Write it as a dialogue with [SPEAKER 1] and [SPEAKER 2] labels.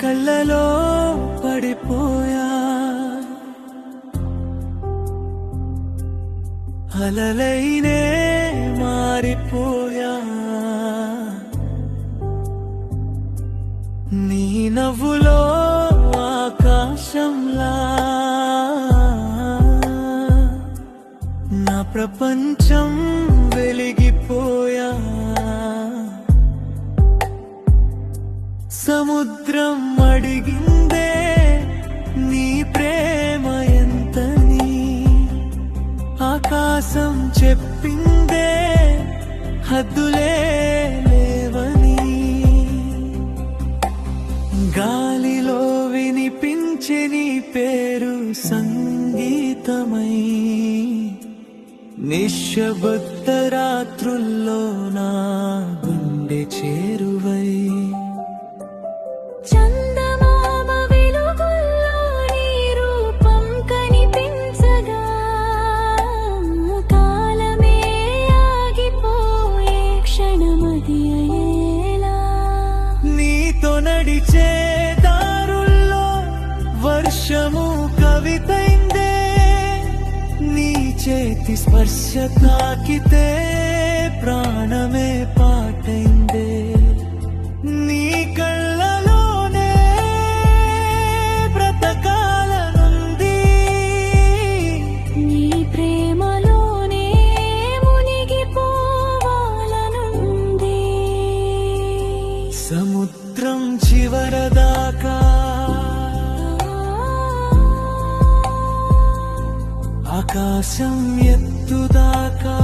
[SPEAKER 1] కళ్ళలో పడిపోయా అలలైనే మారిపోయా నీ నవ్వులో ఆకాశంలా నా ప్రపంచం వెలిగిపోయా సముద్రం అడిగిందే నీ ప్రేమ ఎంతని ఆకాశం చెప్పిందే హద్దులే లేవని గాలిలో వినిపించే నీ పేరు సంగీతమై నిశ్శబ్ద రాత్రుల్లో నా గుండె చేరువై
[SPEAKER 2] చందమామ వెలుగుల్లో నీ రూపం కనిపించగా కాలమే ఆగిపోయే క్షణమది అయ్యేలా
[SPEAKER 1] నీతో నడిచే దారుల్లో వర్షము కవితైందే నీ చేతి స్పర్శ తాకితే ప్రాణమే పాటైందే నీ కళ్ళలోనే బ్రతకాలనుంది
[SPEAKER 2] నీ ప్రేమలోనే మునిగిపోవాలనుంది
[SPEAKER 1] సముద్రం చివరదాకా ఆకాశం ఎత్తుదాకా